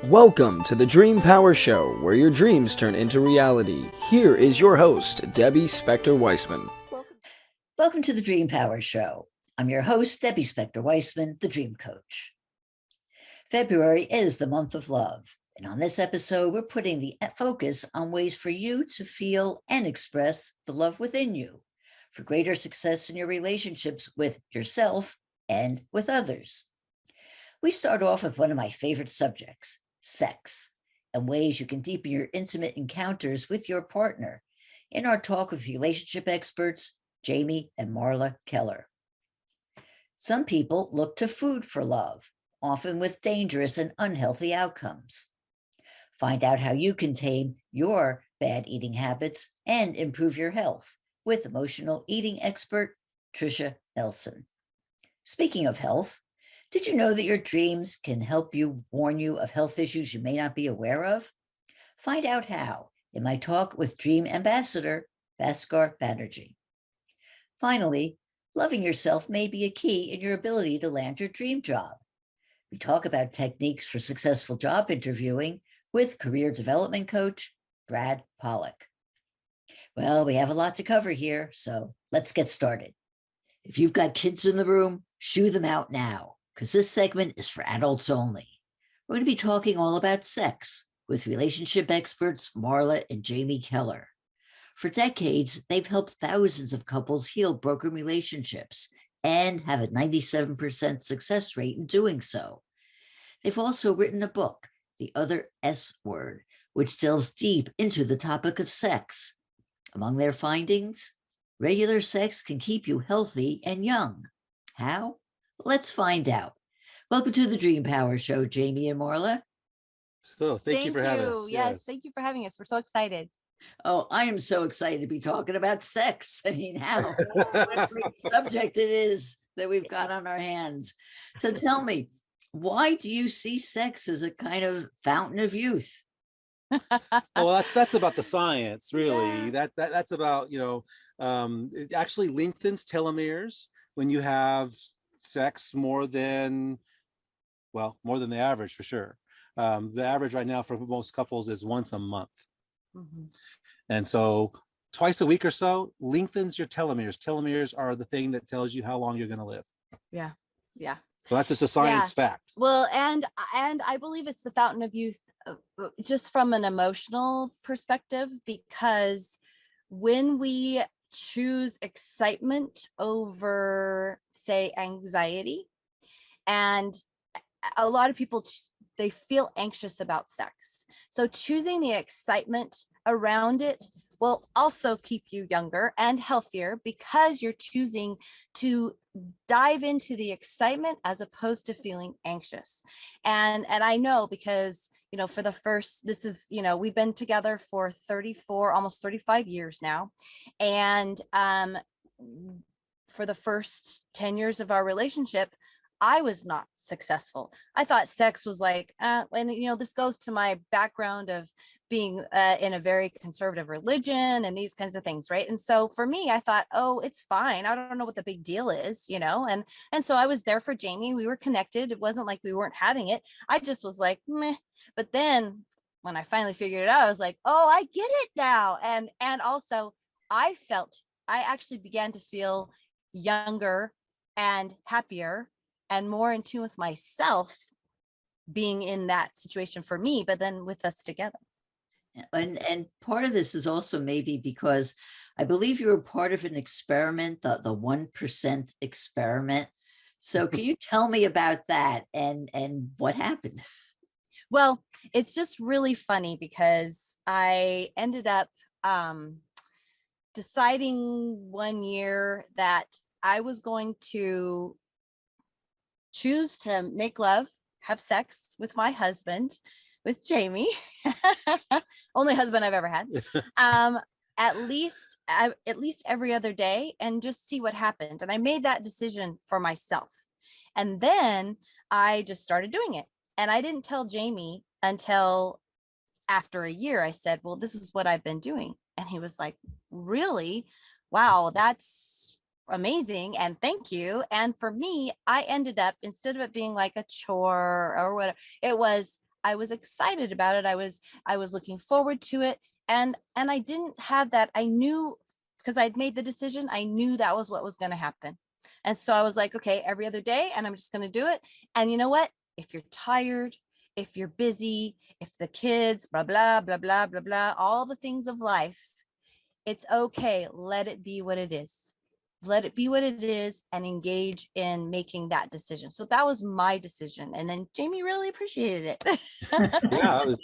Welcome to the Dream Power Show, where your dreams turn into reality. Here is your host, Debbie Spector-Weisman. Welcome to the Dream Power Show. I'm your host, Debbie Spector-Weisman, the Dream Coach. February is the month of love, and on this episode, we're putting the focus on ways for you to feel and express the love within you for greater success in your relationships with yourself and with others. We start off with one of my favorite subjects, sex, and ways you can deepen your intimate encounters with your partner in our talk with relationship experts, Jami and Marla Keller. Some people look to food for love, often with dangerous and unhealthy outcomes. Find out how you can tame your bad eating habits and improve your health with emotional eating expert, Tricia Nelson. Speaking of health, did you know that your dreams can help you warn you of health issues you may not be aware of? Find out how in my talk with Dream Ambassador, Bhaskar Banerji. Finally, loving yourself may be a key in your ability to land your dream job. We talk about techniques for successful job interviewing with career development coach, Brad Pollak. Well, we have a lot to cover here, so let's get started. If you've got kids in the room, shoo them out now, because this segment is for adults only. We're going to be talking all about sex with relationship experts Marla and Jami Keller. For decades, they've helped thousands of couples heal broken relationships and have a 97% success rate in doing so. They've also written a book, The Other S Word, which delves deep into the topic of sex. Among their findings, regular sex can keep you healthy and young. How? Let's find out. Welcome to the Dream Power Show, Jami and Marla. So thank you for having us. Yes, thank you for having us. We're so excited. Oh, I am so excited to be talking about sex. I mean, what a great subject it is that we've got on our hands. So tell me, why do you see sex as a kind of fountain of youth? Well, that's about the science, really. Yeah. That's about, it actually lengthens telomeres when you have sex more than the average, for sure. The average right now for most couples is once a month. Mm-hmm. And so twice a week or so lengthens your telomeres. Telomeres are the thing that tells you how long you're going to live. Yeah. So that's just a science fact. Well, and I believe it's the fountain of youth just from an emotional perspective, because when we choose excitement over, say, anxiety, and a lot of people, they feel anxious about sex. So choosing the excitement around it will also keep you younger and healthier, because you're choosing to dive into the excitement as opposed to feeling anxious. And I know, because, for the first, this is, we've been together for 34, almost 35 years now. And for the first 10 years of our relationship, I was not successful. I thought sex was like, and this goes to my background of being in a very conservative religion and these kinds of things, right? And so for me, I thought, oh, it's fine. I don't know what the big deal is, and so I was there for Jami. We were connected. It wasn't like we weren't having it. I just was like, meh. But then when I finally figured it out, I was like, oh, I get it now. And also I actually began to feel younger and happier and more in tune with myself being in that situation for me, but then with us together. And part of this is also maybe because I believe you were part of an experiment, the 1% experiment. So can you tell me about that and what happened? Well, it's just really funny, because I ended up deciding one year that I was going to choose to make love, have sex with my husband, with Jami, only husband I've ever had, at least every other day, and just see what happened. And I made that decision for myself. And then I just started doing it. And I didn't tell Jami until after a year. I said, well, this is what I've been doing. And he was like, really? Wow, that's amazing. And thank you. And for me, I ended up, instead of it being like a chore or whatever, it was, I was excited about it. I was looking forward to it. And I didn't have that. I knew, because I'd made the decision, I knew that was what was going to happen. And so I was like, okay, every other day, and I'm just going to do it. And you know what? If you're tired, if you're busy, if the kids, blah, blah, blah, blah, blah, blah, all the things of life, it's okay. Let it be what it is. Let it be what it is, and engage in making that decision. So that was my decision. And then Jami really appreciated it. Yeah,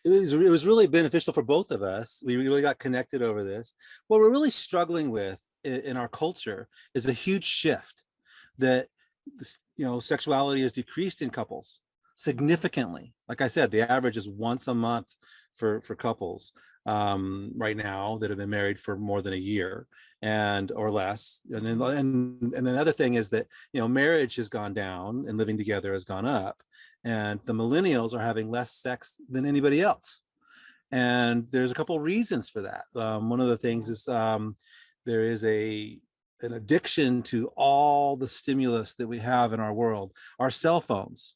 it was really beneficial for both of us. We really got connected over this. What we're really struggling with in our culture is a huge shift that, you know, sexuality has decreased in couples significantly. Like I said, the average is once a month for couples right now that have been married for more than a year and or less. And then the other thing is that, you know, marriage has gone down and living together has gone up, and the millennials are having less sex than anybody else. And there's a couple of reasons for that. One of the things is there is an addiction to all the stimulus that we have in our world. Our cell phones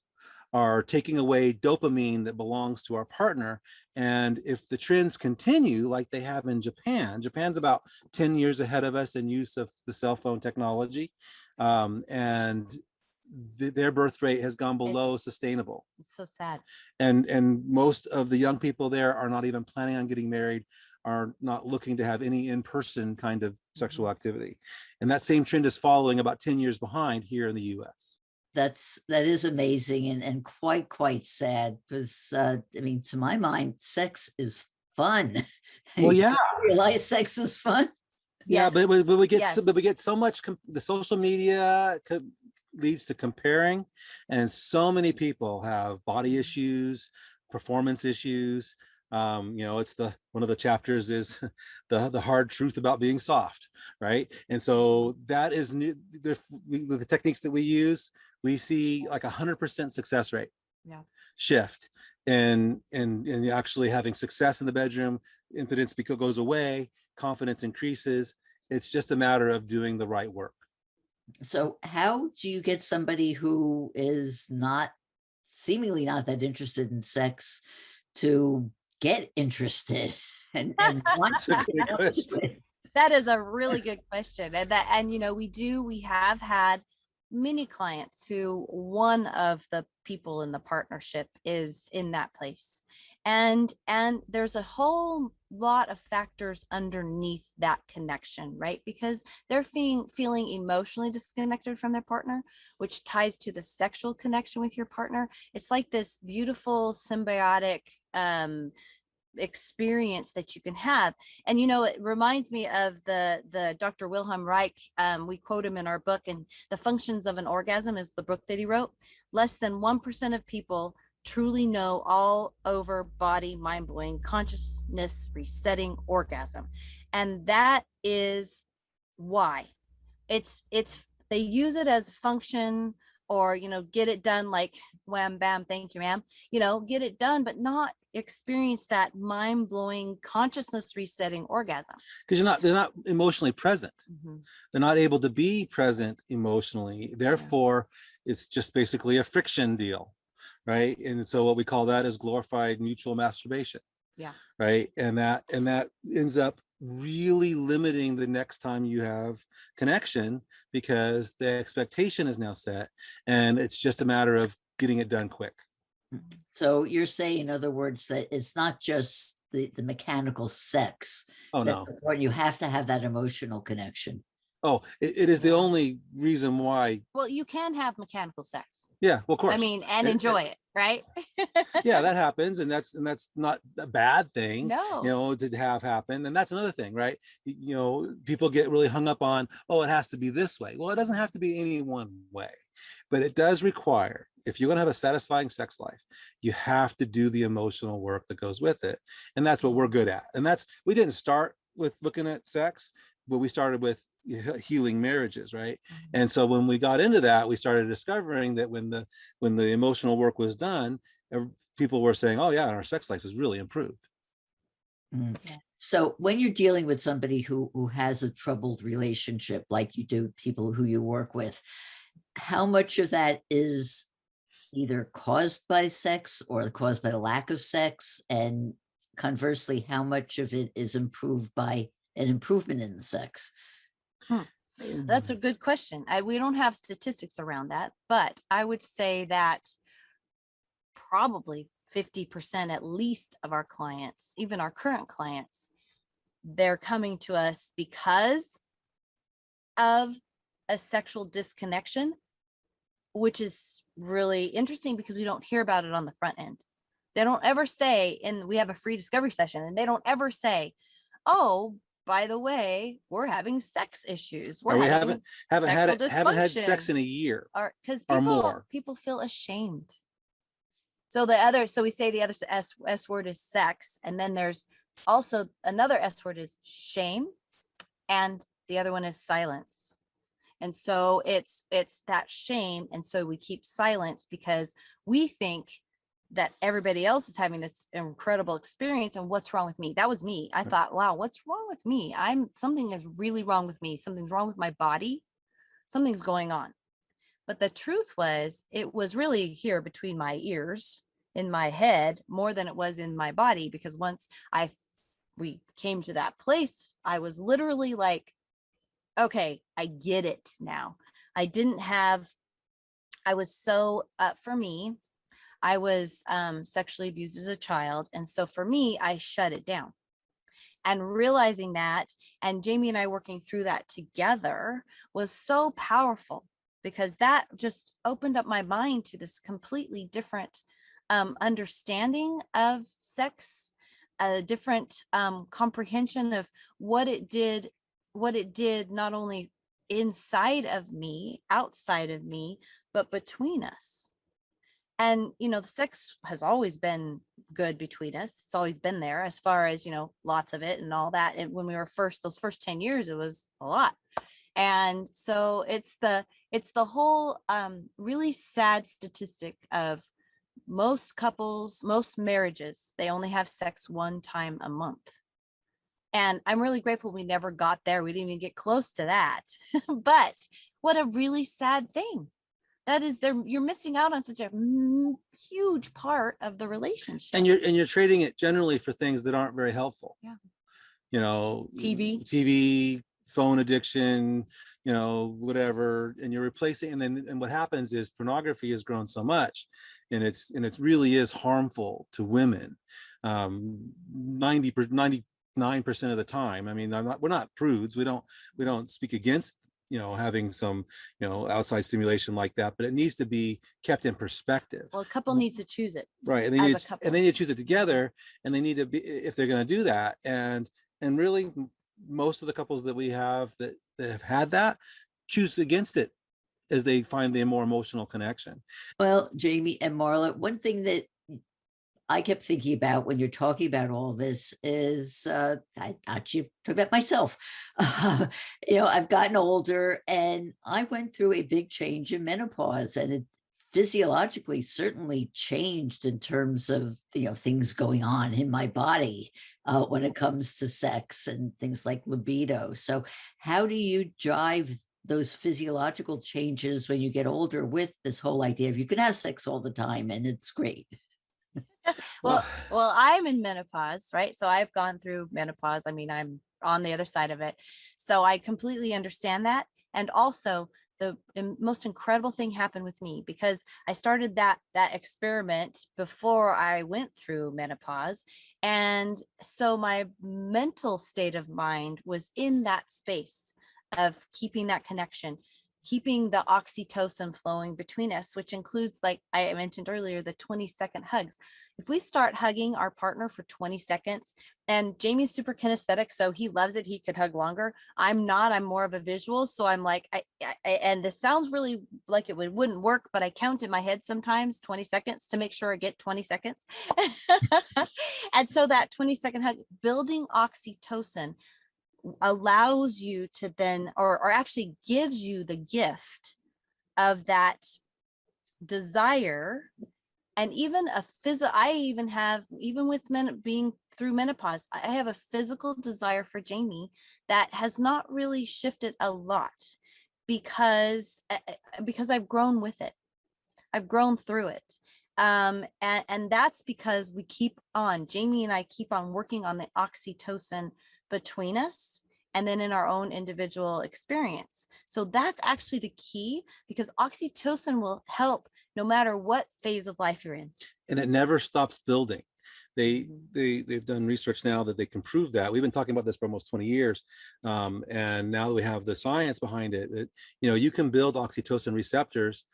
are taking away dopamine that belongs to our partner. And if the trends continue like they have in Japan, Japan's about 10 years ahead of us in use of the cell phone technology. And their birth rate has gone below sustainable. It's so sad. And most of the young people there are not even planning on getting married, are not looking to have any in-person kind of sexual activity. And that same trend is following about 10 years behind here in the US. That is amazing and quite sad, because I mean, to my mind, sex is fun. Well, yeah. Realize sex is fun. Yeah, Yes. but we get Yes. but we get so much. The social media leads to comparing, and so many people have body issues, performance issues. You know, it's one of the chapters is the hard truth about being soft, right? And so that is new. The techniques that we use, we see like 100% success rate. Yeah. Shift and actually having success in the bedroom. Impotence goes away, confidence increases. It's just a matter of doing the right work. So how do you get somebody who is seemingly not that interested in sex to get interested and want to get into it? That is a really good question. And you know, we have had many clients who one of the people in the partnership is in that place. And there's a whole lot of factors underneath that connection, right? Because they're feeling emotionally disconnected from their partner, which ties to the sexual connection with your partner. It's like this beautiful symbiotic experience that you can have. And you know, it reminds me of the Dr. Wilhelm Reich. We quote him in our book, and The Functions of an Orgasm is the book that he wrote. Less than 1% of people truly know all over body, mind-blowing, consciousness resetting orgasm. And that is why it's they use it as function, or, you know, get it done, like wham, bam, thank you, ma'am, you know, get it done, but not experience that mind-blowing consciousness resetting orgasm. Because they're not emotionally present. Mm-hmm. They're not able to be present emotionally. Therefore, it's just basically a friction deal, right? And so what we call that is glorified mutual masturbation. Yeah. Right. And that ends up really limiting the next time you have connection, because the expectation is now set and it's just a matter of getting it done quick. So you're saying, in other words, that it's not just the mechanical sex. Oh, that's no. important. You have to have that emotional connection. Oh, it is the only reason why. Well, you can have mechanical sex. Yeah, well, of course. I mean, and enjoy it, right? Yeah, that happens, and that's not a bad thing. No. You know, to have happen. And that's another thing, right? You know, people get really hung up on, oh, it has to be this way. Well, it doesn't have to be any one way, but it does require, if you're going to have a satisfying sex life, you have to do the emotional work that goes with it. And that's what we're good at. And we didn't start with looking at sex, but we started with healing marriages, right? Mm-hmm. And so when we got into that, we started discovering that when the emotional work was done, people were saying, oh yeah, our sex life has really improved. Mm. So when you're dealing with somebody who has a troubled relationship, like you do people who you work with, how much of that is either caused by sex or caused by the lack of sex? And conversely, how much of it is improved by an improvement in the sex? That's a good question. We don't have statistics around that, but I would say that probably 50% at least of our clients, even our current clients, they're coming to us because of a sexual disconnection, which is really interesting because we don't hear about it on the front end. They don't ever say, and we have a free discovery session, and they don't ever say, oh, by the way, we're having sex issues. Or we haven't had sex dysfunction. in a year Or because or more. people feel ashamed. So we say the other S word is sex, and then there's also another S word is shame, and the other one is silence. And so it's that shame, and so we keep silent because we think that everybody else is having this incredible experience, and what's wrong with me? That was me. I thought, wow, what's wrong with me? Something is really wrong with me. Something's wrong with my body. Something's going on. But the truth was, it was really here between my ears, in my head, more than it was in my body, because once we came to that place, I was literally like, okay, I get it now. For me, I was sexually abused as a child. And so for me, I shut it down. And realizing that, and Jami and I working through that together was so powerful, because that just opened up my mind to this completely different understanding of sex, a different comprehension of what it did not only inside of me, outside of me, but between us. And, the sex has always been good between us. It's always been there, as far as, lots of it and all that. And when we were those first 10 years, it was a lot. And so it's the whole really sad statistic of most couples, most marriages, they only have sex one time a month. And I'm really grateful we never got there. We didn't even get close to that. But what a really sad thing. That is, you're missing out on such a huge part of the relationship. And you're trading it generally for things that aren't very helpful. Yeah. TV, phone addiction, whatever, and you're replacing. And what happens is pornography has grown so much, and it really is harmful to women. 99% of the time. I mean, we're not prudes. We don't speak against having some outside stimulation like that, but it needs to be kept in perspective. Well, a couple needs to choose it, right? And they need to choose it together, and they need to be, if they're going to do that. And really, most of the couples that we have that have had that choose against it, as they find the more emotional connection. Well, Jami and Marla, one thing that I kept thinking about when you're talking about all this is I actually talk about myself. I've gotten older, and I went through a big change in menopause, and it physiologically certainly changed in terms of things going on in my body when it comes to sex and things like libido. So how do you drive those physiological changes when you get older with this whole idea of you can have sex all the time and it's great? Well, I'm in menopause, right? So I've gone through menopause. I mean, I'm on the other side of it. So I completely understand that. And also, the most incredible thing happened with me, because I started that experiment before I went through menopause. And so my mental state of mind was in that space of keeping that connection, keeping the oxytocin flowing between us, which includes, like I mentioned earlier, the 20-second hugs. If we start hugging our partner for 20 seconds, and Jami's super kinesthetic, so he loves it. He could hug longer. I'm not, I'm more of a visual. So I'm like, and this sounds really like it wouldn't work, but I count in my head sometimes 20 seconds to make sure I get 20 seconds. And so that 20-second hug, building oxytocin, allows you to then, or actually gives you the gift of that desire. And even even with men being through menopause, I have a physical desire for Jami that has not really shifted a lot, because I've grown with it. I've grown through it. And that's because Jami and I keep on working on the oxytocin between us and then in our own individual experience. So that's actually the key, because oxytocin will help no matter what phase of life you're in. And it never stops building. They've done research now that they can prove that. We've been talking about this for almost 20 years. And now that we have the science behind it, that, you can build oxytocin receptors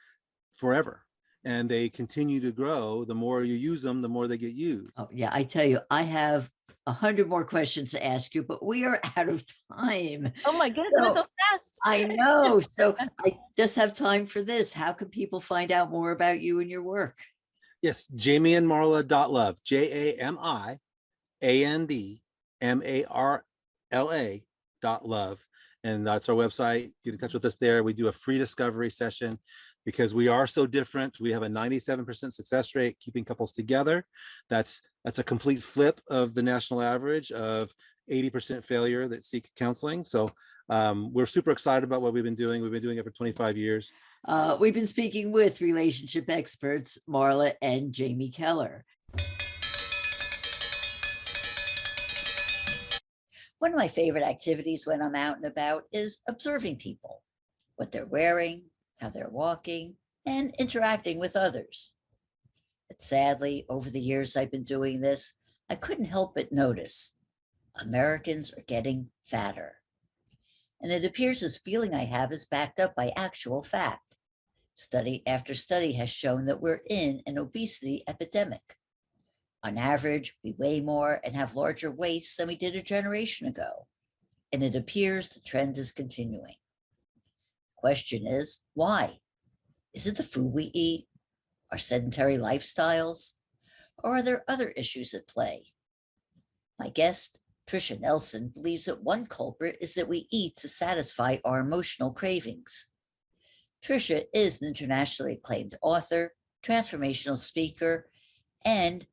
forever. And they continue to grow. The more you use them, the more they get used. Oh, yeah, I tell you, I have 100 more questions to ask you, but we are out of time. Oh my goodness, that's so fast. I know. So I just have time for this. How can people find out more about you and your work? Yes, Jami and Marla.love, JamiandMarla.love. And that's our website. Get in touch with us there. We do a free discovery session because we are so different. We have a 97% success rate keeping couples together. That's a complete flip of the national average of 80% failure that seek counseling. So we're super excited about what we've been doing. We've been doing it for 25 years. We've been speaking with relationship experts, Marla and Jami Keller. One of my favorite activities when I'm out and about is observing people, what they're wearing, how they're walking, and interacting with others. But sadly, over the years I've been doing this, I couldn't help but notice Americans are getting fatter. And it appears this feeling I have is backed up by actual fact. Study after study has shown that we're in an obesity epidemic. On average, we weigh more and have larger waists than we did a generation ago. And it appears the trend is continuing. The question is, why? Is it the food we eat, our sedentary lifestyles, or are there other issues at play? My guest, Tricia Nelson, believes that one culprit is that we eat to satisfy our emotional cravings. Tricia is an internationally acclaimed author, transformational speaker, and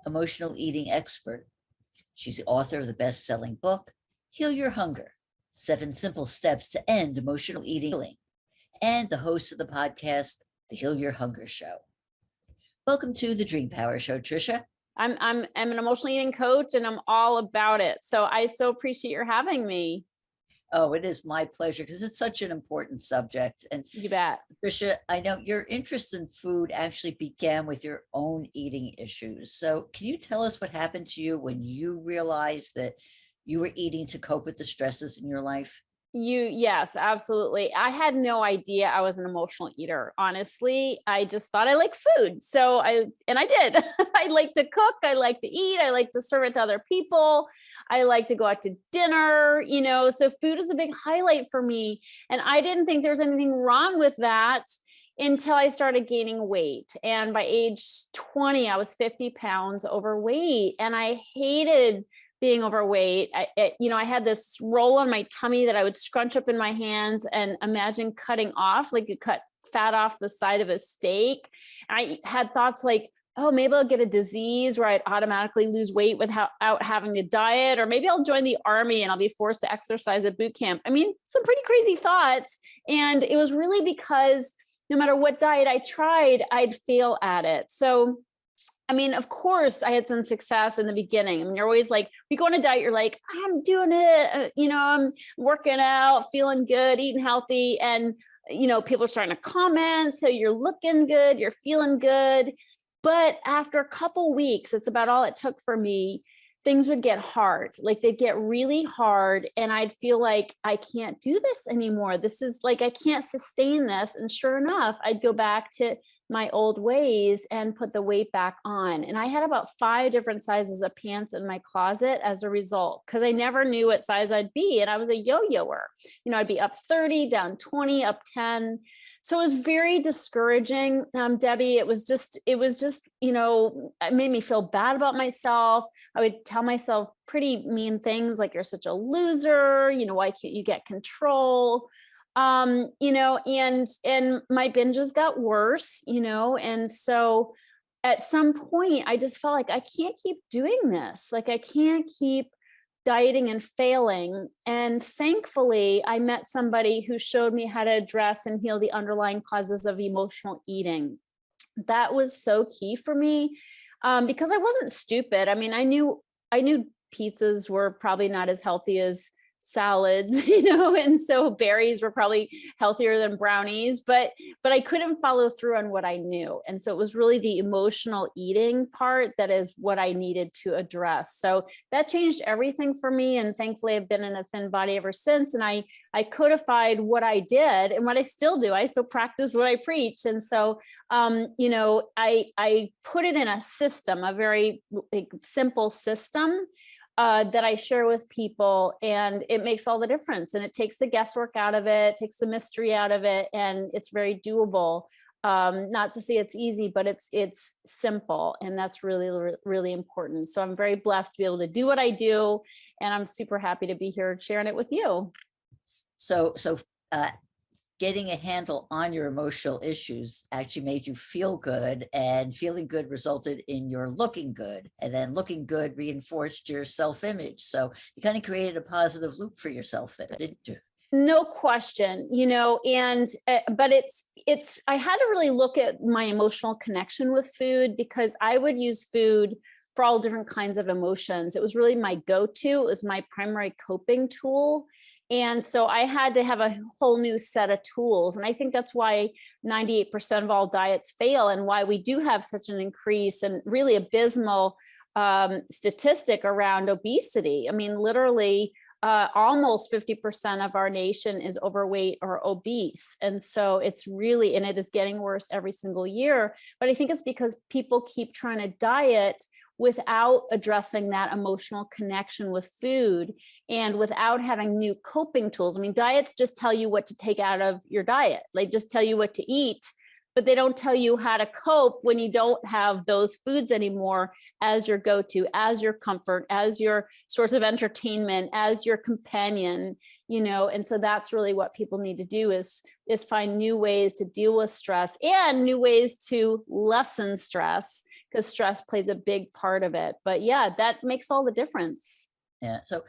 emotional eating expert. She's the author of the best-selling book, Heal Your Hunger, 7 Simple Steps to End Emotional Eating, and the host of the podcast, The Heal Your Hunger Show. Welcome to the Dream Power Show, Tricia. I'm an emotional eating coach and I'm all about it. So I so appreciate your having me. Oh, it is my pleasure because it's such an important subject. And You bet. Tricia, I know your interest in food actually began with your own eating issues. So can you tell us what happened to you when you realized that you were eating to cope with the stresses in your life? Yes, absolutely. I had no idea I was an emotional eater. Honestly, I just thought I liked food. So I did. I like to cook. I like to eat. I like to serve it to other people. I like to go out to dinner, so food is a big highlight for me. And I didn't think there was anything wrong with that until I started gaining weight. And by age 20, I was 50 pounds overweight and I hated being overweight. I had this roll on my tummy that I would scrunch up in my hands and imagine cutting off, like you cut fat off the side of a steak. I had thoughts like, oh, maybe I'll get a disease where I'd automatically lose weight without having to diet, or maybe I'll join the army and I'll be forced to exercise at boot camp. I mean, some pretty crazy thoughts. And it was really because no matter what diet I tried, I'd fail at it. So of course I had some success in the beginning. You're always like, you go on a diet, you're like, I'm doing it, I'm working out, feeling good, eating healthy. And, people are starting to comment. So you're looking good, you're feeling good. But after a couple weeks, it's about all it took for me. Things would get hard, like they'd get really hard. And I'd feel like I can't do this anymore. This is like, I can't sustain this. And sure enough, I'd go back to my old ways and put the weight back on. And I had about 5 different sizes of pants in my closet as a result, because I never knew what size I'd be. And I was a yo-yoer, I'd be up 30, down 20, up 10. So it was very discouraging, Debbie. It was just, it made me feel bad about myself. I would tell myself pretty mean things like, you're such a loser, why can't you get control? And my binges got worse, and so at some point I just felt like I can't keep doing this. Like I can't keep dieting and failing. And thankfully, I met somebody who showed me how to address and heal the underlying causes of emotional eating. that was so key for me, because I wasn't stupid. I mean, I knew pizzas were probably not as healthy as salads, and so berries were probably healthier than brownies, but I couldn't follow through on what I knew. And so it was really the emotional eating part that is what I needed to address. So that changed everything for me. And thankfully I've been in a thin body ever since. And I codified what I did and what I still do. I still practice what I preach. And so, I put it in a system, a very simple system that I share with people, and it makes all the difference. And it takes the guesswork out of it, takes the mystery out of it, and it's very doable. Not to say it's easy, but it's simple, and that's really, really important. So I'm very blessed to be able to do what I do, and I'm super happy to be here sharing it with you. So getting a handle on your emotional issues actually made you feel good, and feeling good resulted in your looking good, and then looking good reinforced your self-image. So you kind of created a positive loop for yourself there, didn't you? No question, and but it's I had to really look at my emotional connection with food, because I would use food for all different kinds of emotions. It was really my go-to. It was my primary coping tool. And so I had to have a whole new set of tools. And I think that's why 98% of all diets fail, and why we do have such an increase and really abysmal statistic around obesity. I mean, literally almost 50% of our nation is overweight or obese. And so it's really, and it is getting worse every single year. But I think it's because people keep trying to diet without addressing that emotional connection with food, and without having new coping tools. I mean, diets just tell you what to take out of your diet. They just tell you what to eat, but they don't tell you how to cope when you don't have those foods anymore as your go-to, as your comfort, as your source of entertainment, as your companion, and so that's really what people need to do is find new ways to deal with stress and new ways to lessen stress, because stress plays a big part of it. But yeah, that makes all the difference. Yeah. So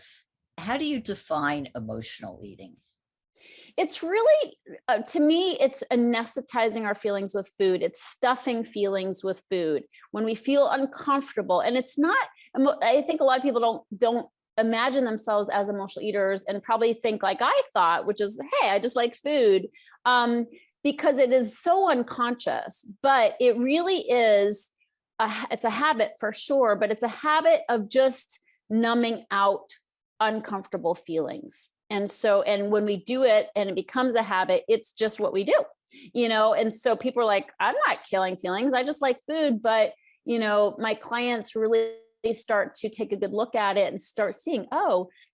how do you define emotional eating? It's really, to me, it's anesthetizing our feelings with food. It's stuffing feelings with food when we feel uncomfortable. And it's not, I think a lot of people don't imagine themselves as emotional eaters, and probably think like I thought, which is, hey, I just like food, because it is so unconscious. But it really is, it's a habit for sure, but it's a habit of just numbing out uncomfortable feelings. And so, and when we do it and it becomes a habit, it's just what we do, and so people are like, I'm not killing feelings, I just like food. But, my clients really start to take a good look at it and start seeing,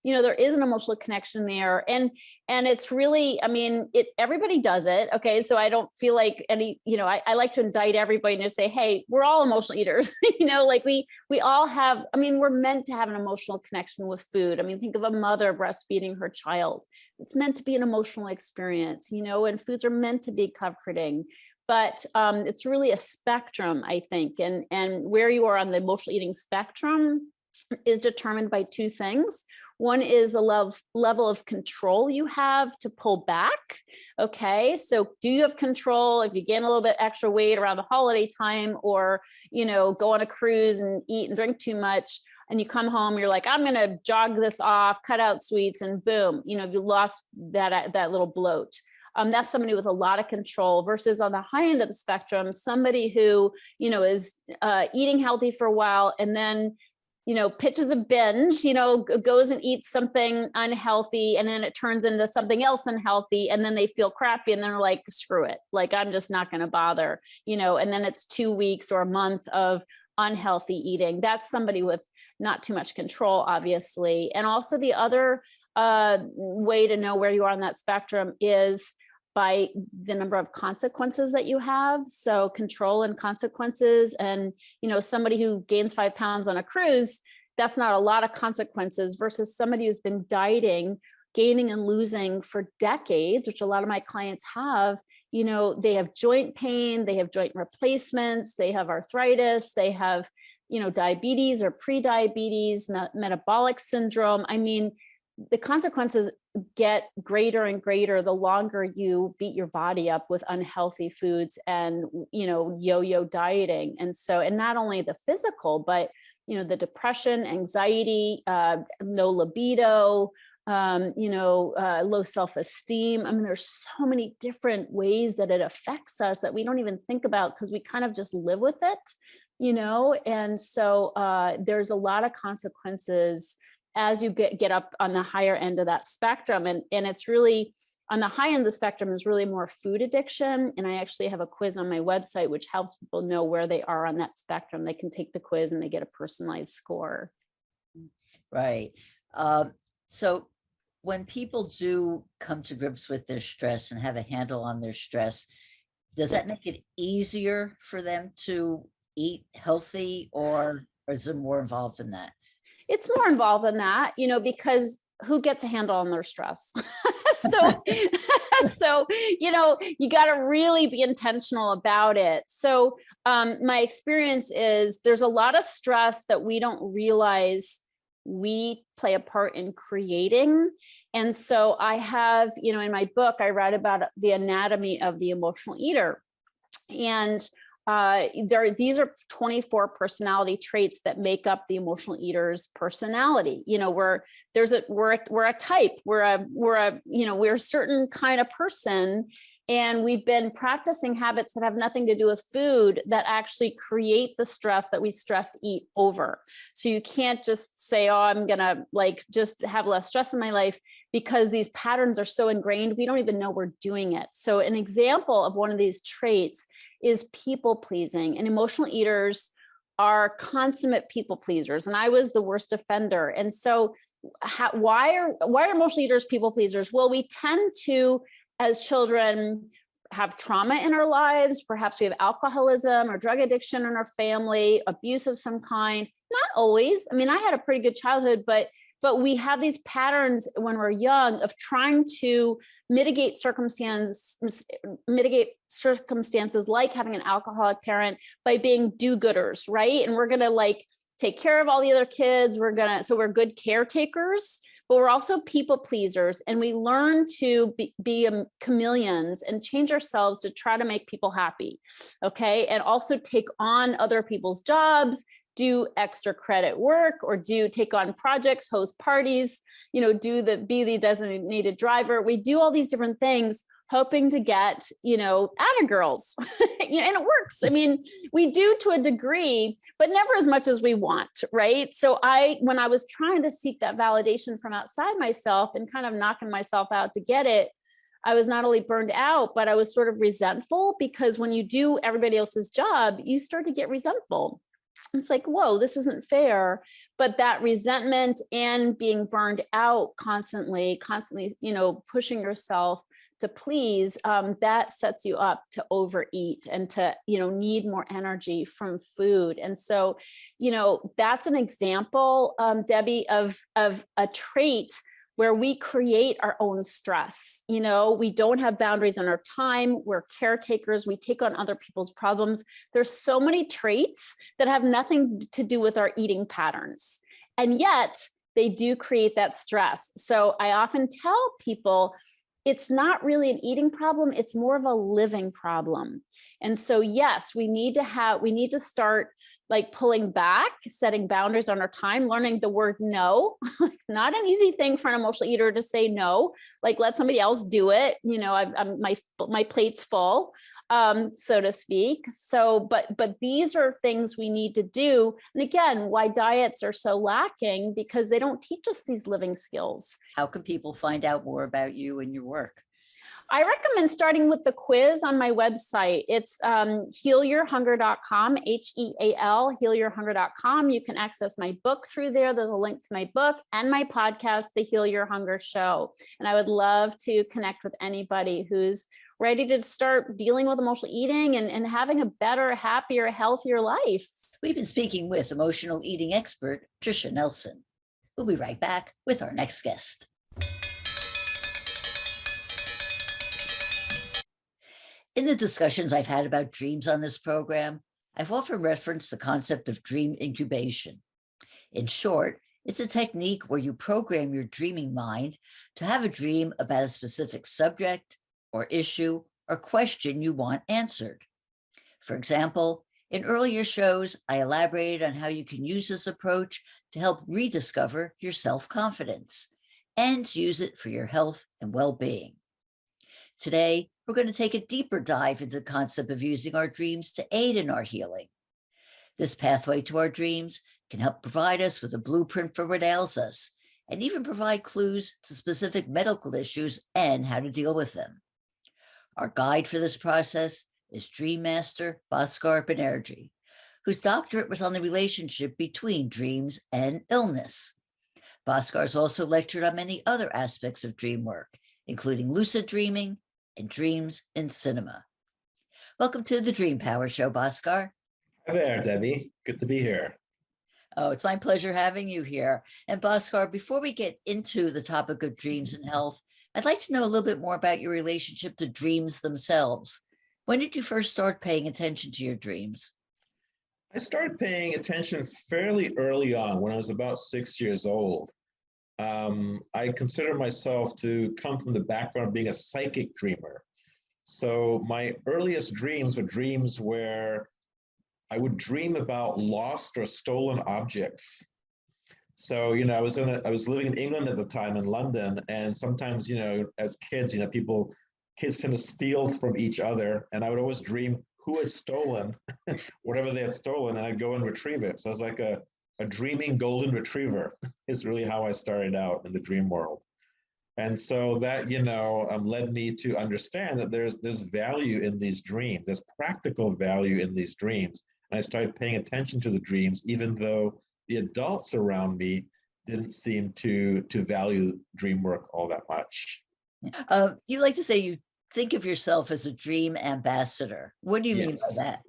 there is an emotional connection there. And it's really, I mean, everybody does it. Okay. So I don't feel like any, I like to indict everybody and just say, hey, we're all emotional eaters. Like we all have, I mean, we're meant to have an emotional connection with food. I mean, think of a mother breastfeeding her child. It's meant to be an emotional experience, and foods are meant to be comforting. But it's really a spectrum, I think. And where you are on the emotional eating spectrum is determined by two things. One is the level of control you have to pull back. Okay, so do you have control if you gain a little bit extra weight around the holiday time, or, go on a cruise and eat and drink too much, and you come home, you're like, I'm going to jog this off, cut out sweets, and boom, you lost that little bloat. That's somebody with a lot of control, versus on the high end of the spectrum, somebody who, is eating healthy for a while, and then, pitches a binge, goes and eats something unhealthy, and then it turns into something else unhealthy, and then they feel crappy, and they're like, screw it, like, I'm just not going to bother, and then it's 2 weeks or a month of unhealthy eating. That's somebody with not too much control, obviously. And also the other way to know where you are on that spectrum is by the number of consequences that you have. So control and consequences. And, somebody who gains 5 pounds on a cruise, that's not a lot of consequences, versus somebody who's been dieting, gaining and losing for decades, which a lot of my clients have. They have joint pain, they have joint replacements, they have arthritis, they have, diabetes or pre-diabetes, metabolic syndrome. I mean, the consequences get greater and greater the longer you beat your body up with unhealthy foods and, yo-yo dieting. And so, and not only the physical, but, the depression, anxiety, no libido, low self-esteem. I mean, there's so many different ways that it affects us that we don't even think about because we kind of just live with it, and so there's a lot of consequences as you get up on the higher end of that spectrum. And it's really on the high end of the spectrum is really more food addiction. And I actually have a quiz on my website, which helps people know where they are on that spectrum. They can take the quiz and they get a personalized score. Right. So when people do come to grips with their stress and have a handle on their stress, does that make it easier for them to eat healthy, or is it more involved in that? It's more involved than that, because who gets a handle on their stress? so you got to really be intentional about it. So my experience is there's a lot of stress that we don't realize we play a part in creating. And so I have, in my book, I write about the anatomy of the emotional eater. And these are 24 personality traits that make up the emotional eater's personality. We're a type, we're a certain kind of person. And we've been practicing habits that have nothing to do with food that actually create the stress that we stress eat over. So you can't just say, oh, I'm going to just have less stress in my life, because these patterns are so ingrained, we don't even know we're doing it. So an example of one of these traits is people pleasing, and emotional eaters are consummate people pleasers. And I was the worst offender. And so why are emotional eaters people pleasers? Well, we tend to, as children, have trauma in our lives. Perhaps we have alcoholism or drug addiction in our family, abuse of some kind. Not always. I mean, I had a pretty good childhood, but we have these patterns when we're young of trying to mitigate circumstances like having an alcoholic parent by being do-gooders, right? And we're going to take care of all the other kids. So we're good caretakers, but we're also people pleasers. And we learn to be chameleons and change ourselves to try to make people happy. Okay. And also take on other people's jobs, do extra credit work, or take on projects, host parties, be the designated driver. We do all these different things hoping to get, atta girls, and it works. I mean, we do to a degree, but never as much as we want, right? So when I was trying to seek that validation from outside myself and kind of knocking myself out to get it, I was not only burned out, but I was sort of resentful, because when you do everybody else's job, you start to get resentful. It's like, whoa, this isn't fair. But that resentment and being burned out constantly, pushing yourself to please, that sets you up to overeat and to, need more energy from food. And so, that's an example, Debbie, of a trait where we create our own stress. We don't have boundaries on our time. We're caretakers. We take on other people's problems. There's so many traits that have nothing to do with our eating patterns. And yet they do create that stress. So I often tell people, it's not really an eating problem. It's more of a living problem. And so, yes, we need to start pulling back, setting boundaries on our time, learning the word no. Not an easy thing for an emotional eater to say no, let somebody else do it. My plate's full, so to speak. So, but these are things we need to do. And again, why diets are so lacking, because they don't teach us these living skills. How can people find out more about you and your work? I recommend starting with the quiz on my website. It's healyourhunger.com, HEAL, healyourhunger.com. You can access my book through there. There's a link to my book and my podcast, The Heal Your Hunger Show. And I would love to connect with anybody who's ready to start dealing with emotional eating and having a better, happier, healthier life. We've been speaking with emotional eating expert, Tricia Nelson. We'll be right back with our next guest. In the discussions I've had about dreams on this program, I've often referenced the concept of dream incubation. In short, It's a technique where you program your dreaming mind to have a dream about a specific subject or issue or question you want answered. For example, in earlier shows, I elaborated on how you can use this approach to help rediscover your self-confidence and use it for your health and well-being. Today, we're going to take a deeper dive into the concept of using our dreams to aid in our healing. This pathway to our dreams can help provide us with a blueprint for what ails us, and even provide clues to specific medical issues and how to deal with them. Our guide for this process is Dream Master Bhaskar Banerji, whose doctorate was on the relationship between dreams and illness. Bhaskar has also lectured on many other aspects of dream work, including lucid dreaming and dreams in cinema. Welcome to the Dream Power Show, Bhaskar. Hi there, Debbie. Good to be here. Oh, it's my pleasure having you here. And Bhaskar, before we get into the topic of dreams and health, I'd like to know a little bit more about your relationship to dreams themselves. When did you first start paying attention to your dreams? I started paying attention fairly early on when I was about 6 years old. I consider myself to come from the background of being a psychic dreamer. So my earliest dreams were dreams where I would dream about lost or stolen objects. So, I was living in England at the time, in London, and sometimes, as kids, kids tend to steal from each other, and I would always dream who had stolen whatever they had stolen, and I'd go and retrieve it. So I was like a dreaming golden retriever is really how I started out in the dream world. And so that, led me to understand that there's value in these dreams. There's practical value in these dreams. And I started paying attention to the dreams, even though the adults around me didn't seem to value dream work all that much. You like to say you think of yourself as a dream ambassador. What do you mean by that?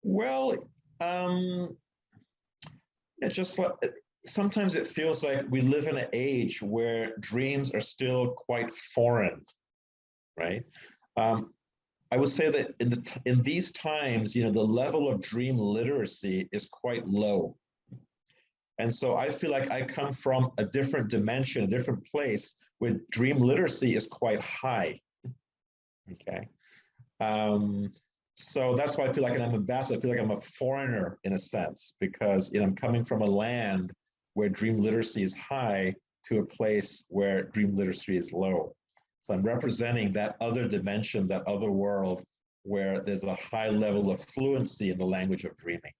Well, it just sometimes it feels like we live in an age where dreams are still quite foreign, right? I would say that in these times, the level of dream literacy is quite low. And so I feel like I come from a different dimension, a different place where dream literacy is quite high. Okay. So that's why I feel like I'm an ambassador. I feel like I'm a foreigner in a sense, because I'm coming from a land where dream literacy is high to a place where dream literacy is low. So I'm representing that other dimension, that other world where there's a high level of fluency in the language of dreaming.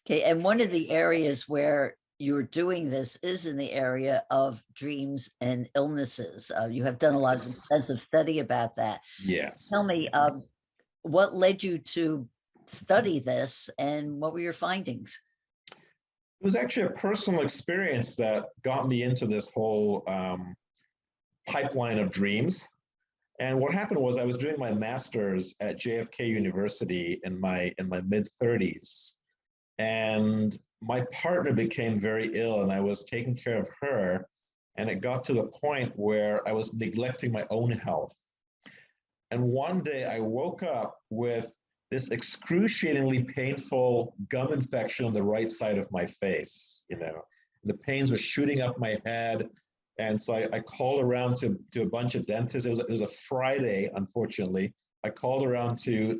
Okay, and one of the areas where you're doing this is in the area of dreams and illnesses. You have done a lot of extensive study about that. Yes. Tell me, what led you to study this and what were your findings? It was actually a personal experience that got me into this whole pipeline of dreams. And what happened was I was doing my master's at JFK University in my mid-30s. And my partner became very ill and I was taking care of her. And it got to the point where I was neglecting my own health. And one day I woke up with this excruciatingly painful gum infection on the right side of my face. The pains were shooting up my head. And so I called around to a bunch of dentists. It was a Friday, unfortunately. I called around to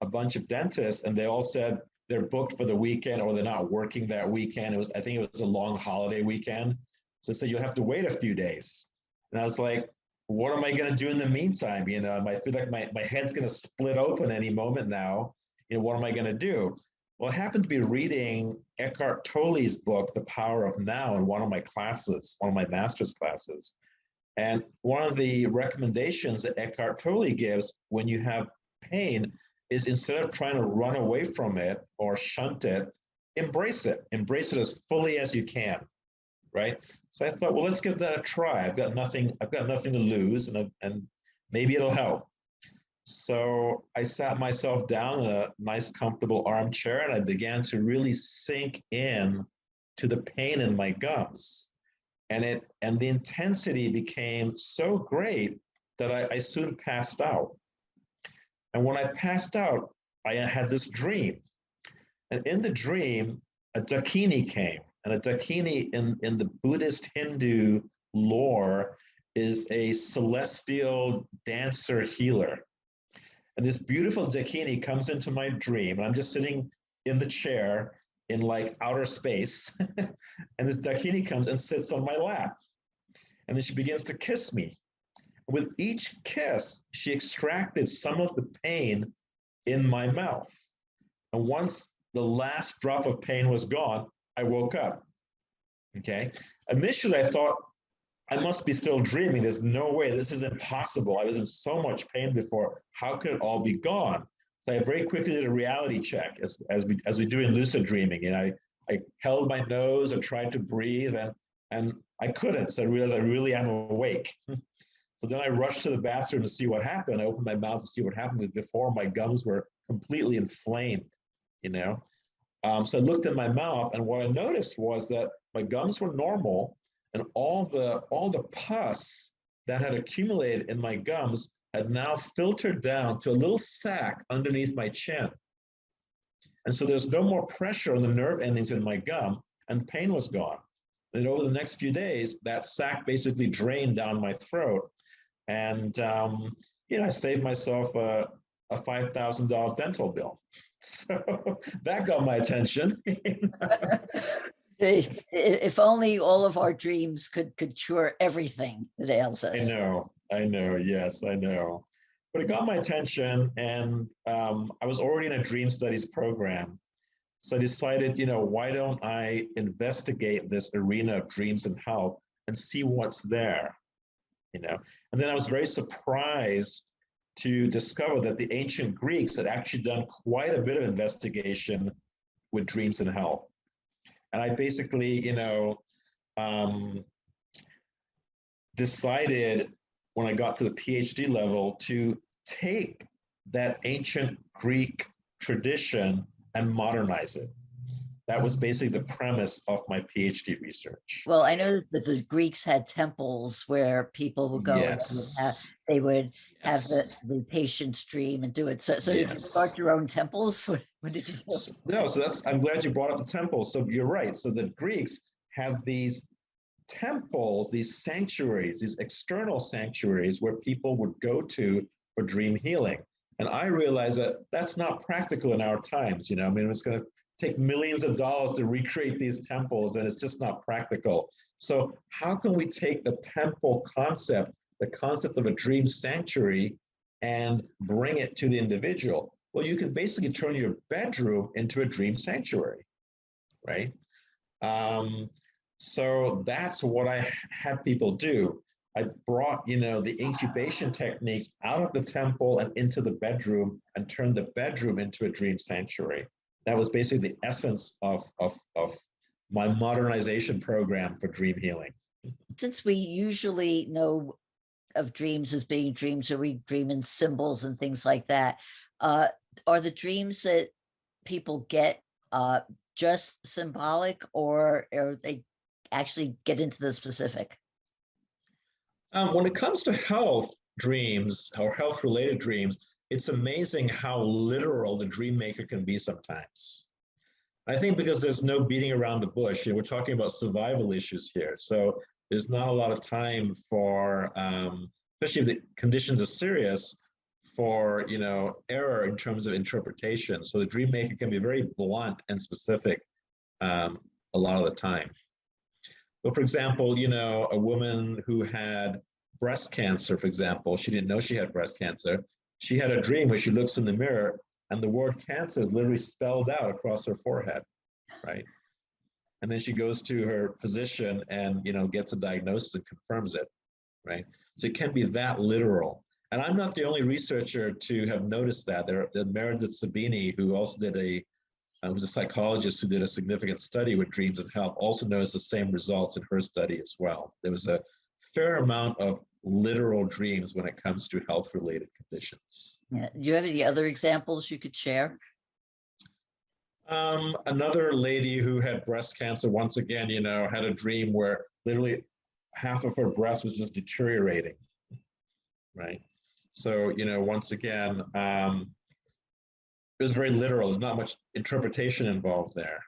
a bunch of dentists and they all said they're booked for the weekend or they're not working that weekend. I think it was a long holiday weekend. So they said, you'll have to wait a few days. And I was like, what am I going to do in the meantime? I feel like my head's going to split open any moment now. What am I going to do? Well, I happened to be reading Eckhart Tolle's book, The Power of Now, in one of my classes, one of my master's classes. And one of the recommendations that Eckhart Tolle gives when you have pain is instead of trying to run away from it or shunt it, embrace it. Embrace it as fully as you can, right? So I thought, well, let's give that a try. I've got nothing to lose, and maybe it'll help. So I sat myself down in a nice, comfortable armchair, and I began to really sink in to the pain in my gums. And the intensity became so great that I soon passed out. And when I passed out, I had this dream. And in the dream, a dakini came. And a dakini in the Buddhist Hindu lore is a celestial dancer healer. And this beautiful dakini comes into my dream, and I'm just sitting in the chair in like outer space. And this dakini comes and sits on my lap. And then she begins to kiss me. With each kiss, she extracted some of the pain in my mouth. And once the last drop of pain was gone, I woke up. Okay. Initially, I thought I must be still dreaming. There's no way. This is impossible. I was in so much pain before. How could it all be gone? So I very quickly did a reality check, as we do in lucid dreaming. And I held my nose and tried to breathe, and I couldn't. So I realized I really am awake. So then I rushed to the bathroom to see what happened. I opened my mouth to see what happened, because before my gums were completely inflamed, you know. So I looked in my mouth, and what I noticed was that my gums were normal, and all the pus that had accumulated in my gums had now filtered down to a little sac underneath my chin. And so there's no more pressure on the nerve endings in my gum, and the pain was gone. And over the next few days, that sac basically drained down my throat. And, I saved myself a $5,000 dental bill. So that got my attention. If only all of our dreams could cure everything that ails us. I know, yes, I know. But it got my attention, and I was already in a dream studies program. So I decided, why don't I investigate this arena of dreams and health and see what's there, And then I was very surprised to discover that the ancient Greeks had actually done quite a bit of investigation with dreams and health. And I basically, decided when I got to the PhD level to take that ancient Greek tradition and modernize it. That was basically the premise of my PhD research. Well, I know that the Greeks had temples where people would go, yes. and they would have the patients dream and do it. So did you start your own temples? What did you do? No, I'm glad you brought up the temples. So you're right. So the Greeks have these temples, these sanctuaries, these external sanctuaries where people would go to for dream healing. And I realized that that's not practical in our times. It's going to take millions of dollars to recreate these temples, and it's just not practical. So how can we take the temple concept, the concept of a dream sanctuary, and bring it to the individual? Well, you can basically turn your bedroom into a dream sanctuary, right? So that's what I had people do. I brought, the incubation techniques out of the temple and into the bedroom, and turned the bedroom into a dream sanctuary. That was basically the essence of my modernization program for dream healing. Since we usually know of dreams as being dreams, or we dream in symbols and things like that, are the dreams that people get just symbolic, or they actually get into the specific? When it comes to health dreams or health-related dreams, it's amazing how literal the dream maker can be sometimes. I think because there's no beating around the bush. We're talking about survival issues here. So there's not a lot of time for, especially if the conditions are serious, for error in terms of interpretation. So the dream maker can be very blunt and specific a lot of the time. So for example, a woman who had breast cancer, for example, she didn't know she had breast cancer. She had a dream where she looks in the mirror and the word cancer is literally spelled out across her forehead, right? And then she goes to her physician and, gets a diagnosis and confirms it, right? So it can be that literal. And I'm not the only researcher to have noticed that. There's Meredith Sabini, who also did who's a psychologist who did a significant study with dreams and health, also noticed the same results in her study as well. There was a fair amount of literal dreams when it comes to health-related conditions. Yeah. Do you have any other examples you could share? Another lady who had breast cancer, once again, had a dream where literally half of her breast was just deteriorating, right? So, once again, it was very literal. There's not much interpretation involved there,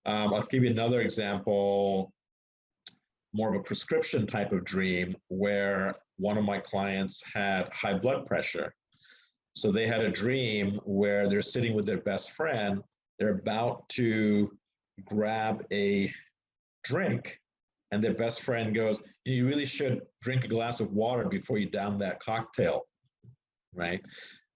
I'll give you another example, more of a prescription type of dream, where one of my clients had high blood pressure. So they had a dream where they're sitting with their best friend, they're about to grab a drink, and their best friend goes, "You really should drink a glass of water before you down that cocktail," right?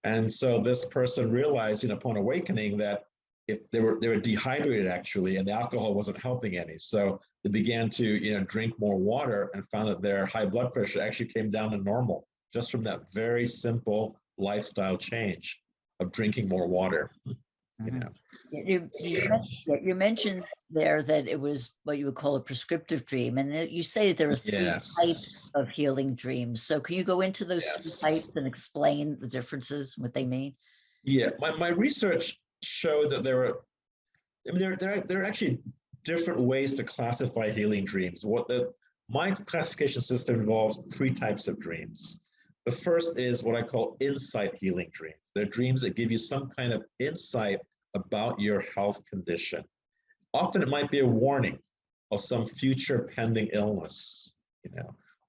And so this person realized, upon awakening, that if they were dehydrated actually, and the alcohol wasn't helping any. So they began to drink more water and found that their high blood pressure actually came down to normal just from that very simple lifestyle change of drinking more water. You mentioned there that it was what you would call a prescriptive dream, and you say that there are three types of healing dreams. So can you go into those three types and explain the differences, what they mean? Yeah, my research showed that there are actually different ways to classify healing dreams. My classification system involves three types of dreams. The first is what I call insight healing dreams. They're dreams that give you some kind of insight about your health condition. Often it might be a warning of some future pending illness,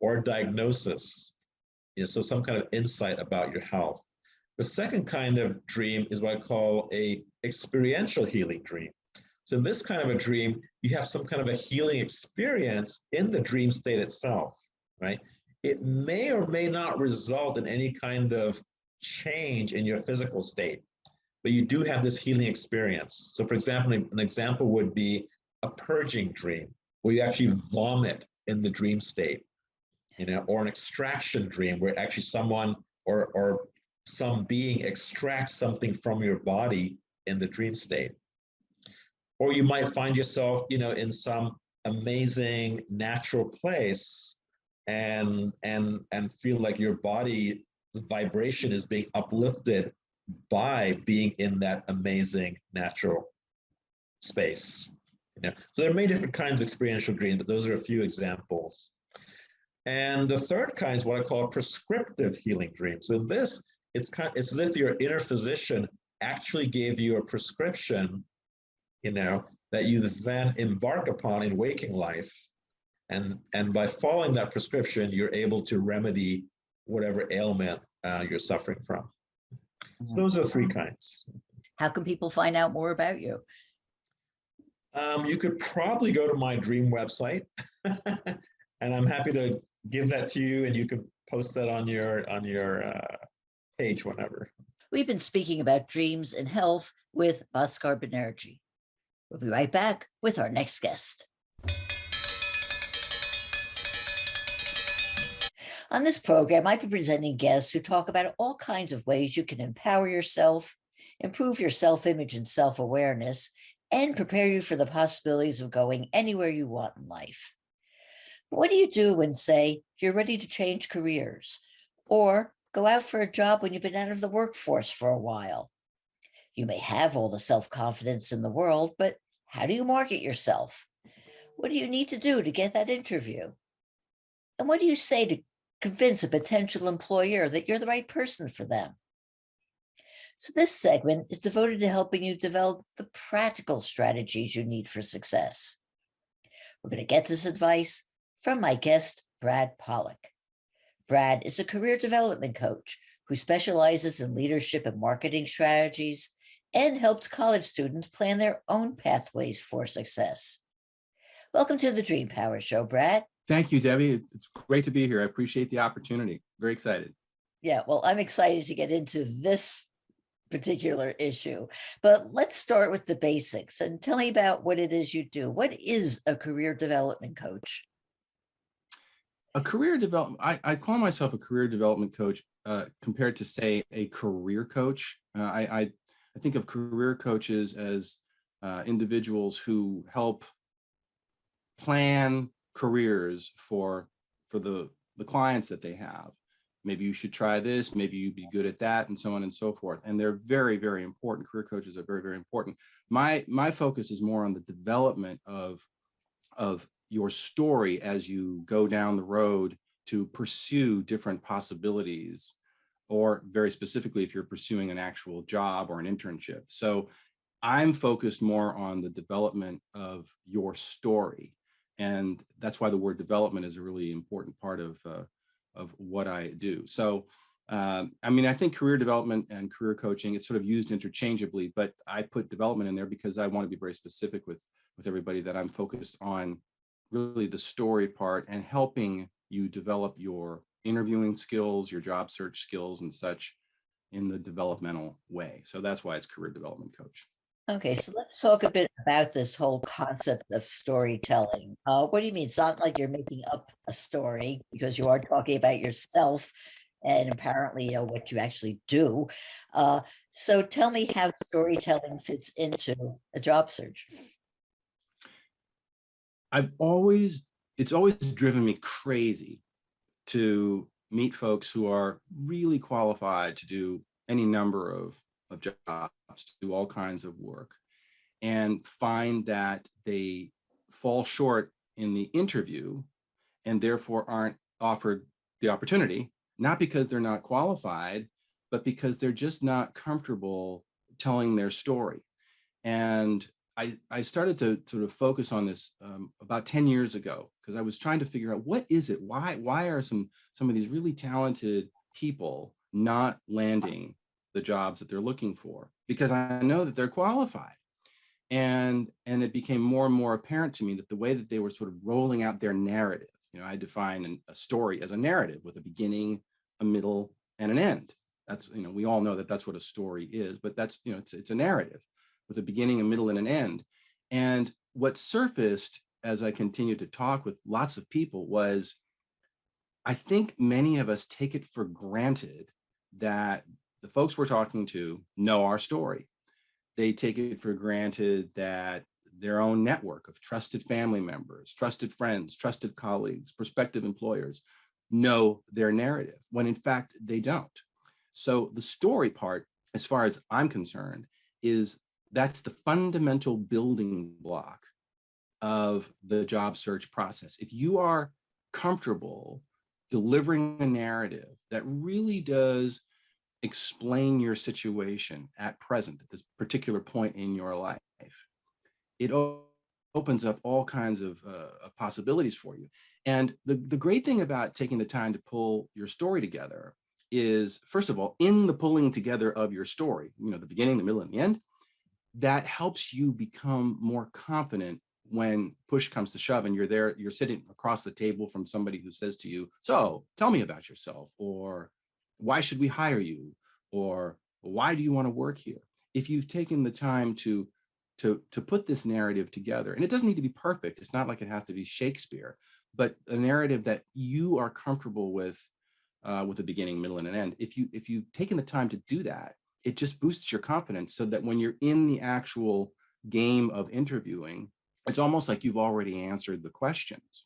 or a diagnosis, so some kind of insight about your health. The second kind of dream is what I call a experiential healing dream. So in this kind of a dream, you have some kind of a healing experience in the dream state itself, right? It may or may not result in any kind of change in your physical state, but you do have this healing experience. So for example, an example would be a purging dream, where you actually vomit in the dream state, or an extraction dream where actually someone or some being extracts something from your body in the dream state. Or you might find yourself, in some amazing natural place and feel like your body's vibration is being uplifted by being in that amazing natural space. So there are many different kinds of experiential dreams, but those are a few examples. And the third kind is what I call a prescriptive healing dream. So this, it's as if your inner physician actually gave you a prescription, that you then embark upon in waking life. And by following that prescription, you're able to remedy whatever ailment you're suffering from. So those are the three kinds. How can people find out more about you? You could probably go to my dream website, and I'm happy to give that to you, and you can post that on your page whenever. We've been speaking about dreams and health with Bhaskar Banerji. We'll be right back with our next guest. On this program, I've been presenting guests who talk about all kinds of ways you can empower yourself, improve your self-image and self-awareness, and prepare you for the possibilities of going anywhere you want in life. What do you do when, say, you're ready to change careers or go out for a job when you've been out of the workforce for a while? You may have all the self-confidence in the world, but how do you market yourself? What do you need to do to get that interview? And what do you say to convince a potential employer that you're the right person for them? So this segment is devoted to helping you develop the practical strategies you need for success. We're going to get this advice from my guest, Brad Pollak. Brad is a career development coach who specializes in leadership and marketing strategies and helps college students plan their own pathways for success. Welcome to the Dream Power Show, Brad. Thank you, Debbie. It's great to be here. I appreciate the opportunity. Very excited. Yeah, well, I'm excited to get into this particular issue, but let's start with the basics and tell me about what it is you do. What is a career development coach? A career development, I call myself a career development coach compared to, say, a career coach. I think of career coaches as individuals who help plan careers for the clients that they have. Maybe you should try this, maybe you'd be good at that, and so on and so forth. And they're very, very important. Career coaches are very, very important. My focus is more on the development of your story as you go down the road to pursue different possibilities, or very specifically, if you're pursuing an actual job or an internship. So I'm focused more on the development of your story. And that's why the word development is a really important part of what I do. So, I mean, I think career development and career coaching, it's sort of used interchangeably, but I put development in there because I want to be very specific with everybody that I'm focused on really the story part and helping you develop your interviewing skills, your job search skills and such in the developmental way. So that's why it's career development coach. Okay, so let's talk a bit about this whole concept of storytelling. What do you mean? It's not like you're making up a story, because you are talking about yourself and apparently what you actually do. So tell me how storytelling fits into a job search. It's always driven me crazy to meet folks who are really qualified to do any number of jobs, to do all kinds of work, and find that they fall short in the interview and therefore aren't offered the opportunity, not because they're not qualified, but because they're just not comfortable telling their story. And I started to sort of focus on this about 10 years ago, because I was trying to figure out what is it? Why are some of these really talented people not landing the jobs that they're looking for? Because I know that they're qualified. And it became more and more apparent to me that the way that they were sort of rolling out their narrative, I define a story as a narrative with a beginning, a middle, and an end. That's, we all know that that's what a story is, but that's, it's a narrative with a beginning, a middle, and an end. And what surfaced as I continued to talk with lots of people was, I think many of us take it for granted that the folks we're talking to know our story. They take it for granted that their own network of trusted family members, trusted friends, trusted colleagues, prospective employers know their narrative, when in fact they don't. So the story part, as far as I'm concerned, that's the fundamental building block of the job search process. If you are comfortable delivering a narrative that really does explain your situation at present, at this particular point in your life, it opens up all kinds of possibilities for you. And the great thing about taking the time to pull your story together is, first of all, in the pulling together of your story, the beginning, the middle, and the end, that helps you become more confident when push comes to shove and you're sitting across the table from somebody who says to you, so tell me about yourself, or why should we hire you, or why do you want to work here? If you've taken the time to put this narrative together, and it doesn't need to be perfect, it's not like it has to be Shakespeare, but a narrative that you are comfortable with a beginning, middle, and an end. If you've taken the time to do that, it just boosts your confidence, so that when you're in the actual game of interviewing, it's almost like you've already answered the questions.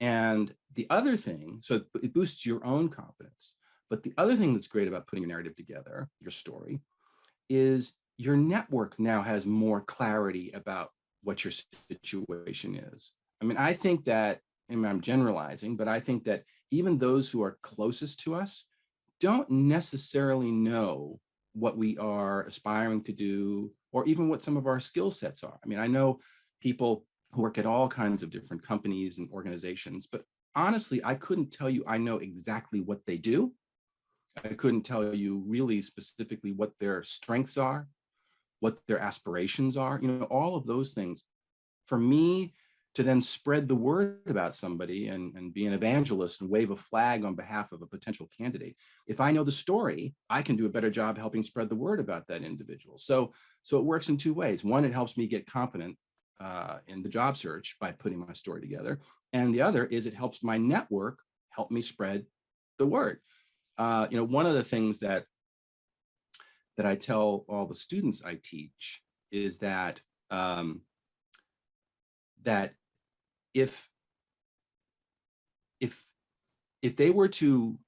And the other thing, so it boosts your own confidence. But the other thing that's great about putting your narrative together, your story, is your network now has more clarity about what your situation is. I mean, I think that, and I'm generalizing, but I think that even those who are closest to us don't necessarily know what we are aspiring to do, or even what some of our skill sets are. I mean, I know people who work at all kinds of different companies and organizations, but honestly, I couldn't tell you I know exactly what they do. I couldn't tell you really specifically what their strengths are, what their aspirations are, all of those things. For me to then spread the word about somebody and be an evangelist and wave a flag on behalf of a potential candidate, if I know the story, I can do a better job helping spread the word about that individual. So it works in two ways. One, it helps me get confident in the job search by putting my story together. And the other is it helps my network help me spread the word. One of the things that I tell all the students I teach is that that if they were to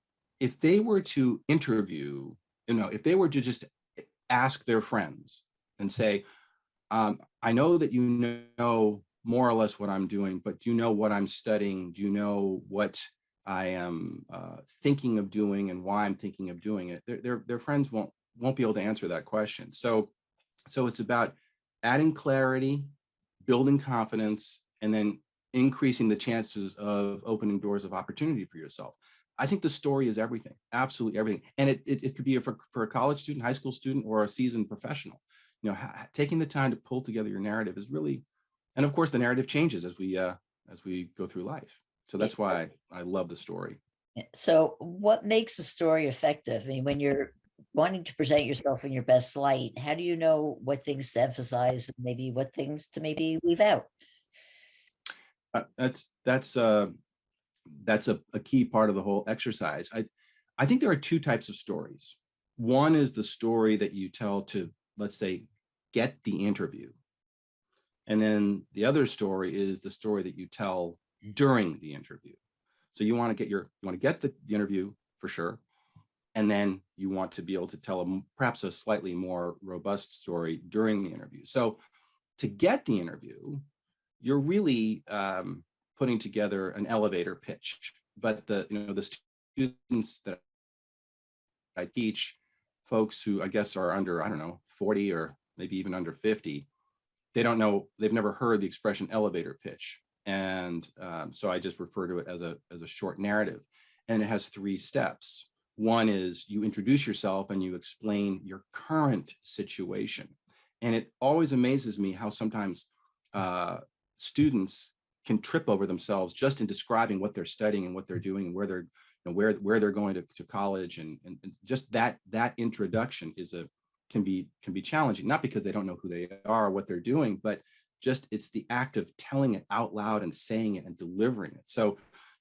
interview, if they were to just ask their friends and say, I know that you know more or less what I'm doing, but do you know what I'm studying? Do you know what I am thinking of doing and why I'm thinking of doing it? Their friends won't be able to answer that question. So So it's about adding clarity, building confidence, and then increasing the chances of opening doors of opportunity for yourself. I think the story is everything, absolutely everything. And it could be for a college student, high school student, or a seasoned professional. Taking the time to pull together your narrative is really, and of course the narrative changes as we go through life. So that's why I love the story. So what makes a story effective? I mean, when you're wanting to present yourself in your best light, how do you know what things to emphasize and maybe what things to maybe leave out? That's a key part of the whole exercise. I think there are two types of stories. One is the story that you tell to, let's say, get the interview. And then the other story is the story that you tell during the interview. So you want to get the interview for sure. And then you want to be able to tell perhaps a slightly more robust story during the interview. So to get the interview, you're really putting together an elevator pitch. But the students that I teach, folks who I guess are under, I don't know, 40 or maybe even under 50, they don't know, they've never heard the expression elevator pitch. And so I just refer to it as a short narrative. And it has 3 steps. One is you introduce yourself and you explain your current situation. And it always amazes me how sometimes students can trip over themselves just in describing what they're studying and what they're doing and where they're where they're going to college, and just that introduction can be challenging, not because they don't know who they are or what they're doing, but just it's the act of telling it out loud and saying it and delivering it. So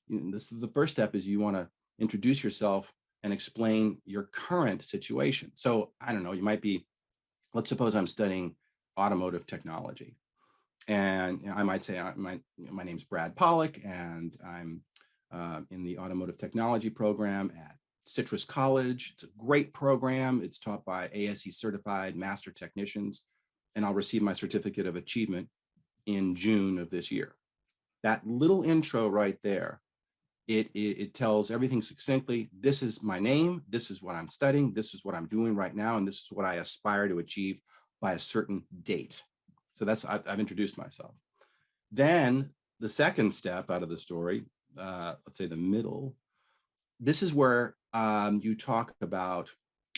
this is the first step, is you want to introduce yourself and explain your current situation. So I don't know, you might be, let's suppose I'm studying automotive technology. And I might say, my name's Brad Pollak, and I'm in the automotive technology program at Citrus College. It's a great program. It's taught by ASE certified master technicians, and I'll receive my certificate of achievement in June of this year. That little intro right there, it tells everything succinctly. This is my name. This is what I'm studying. This is what I'm doing right now. And this is what I aspire to achieve by a certain date. So I've introduced myself. Then the second step out of the story, let's say the middle, this is where you talk about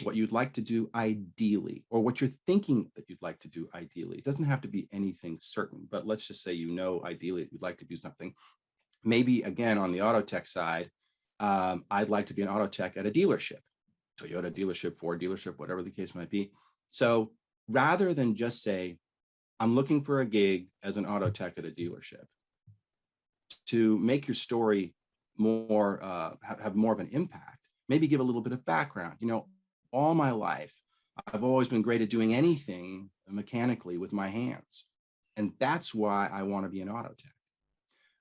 what you'd like to do ideally, or what you're thinking that you'd like to do ideally. It doesn't have to be anything certain, but let's just say ideally you'd like to do something. Maybe again on the auto tech side, I'd like to be an auto tech at a dealership, Toyota dealership, Ford dealership, whatever the case might be. So rather than just say, I'm looking for a gig as an auto tech at a dealership, to make your story more have more of an impact, maybe give a little bit of background. All my life, I've always been great at doing anything mechanically with my hands. And that's why I want to be an auto tech.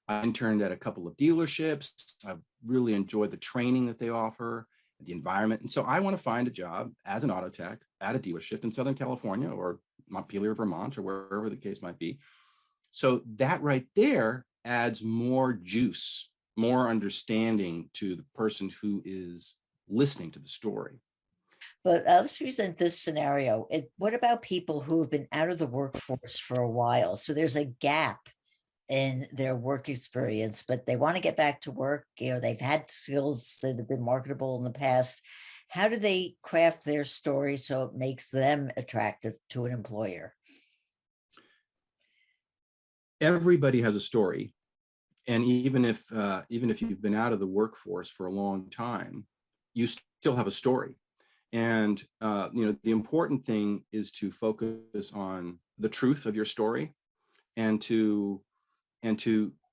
I interned at a couple of dealerships. I've really enjoyed the training that they offer, the environment. And so I want to find a job as an auto tech at a dealership in Southern California or Montpelier, Vermont, or wherever the case might be. So that right there adds more juice, more understanding to the person who is listening to the story. But let's present this scenario. What about people who have been out of the workforce for a while? So there's a gap in their work experience, but they want to get back to work. They've had skills that have been marketable in the past. How do they craft their story so it makes them attractive to an employer? Everybody has a story. And even if you've been out of the workforce for a long time, you still have a story. And the important thing is to focus on the truth of your story, and to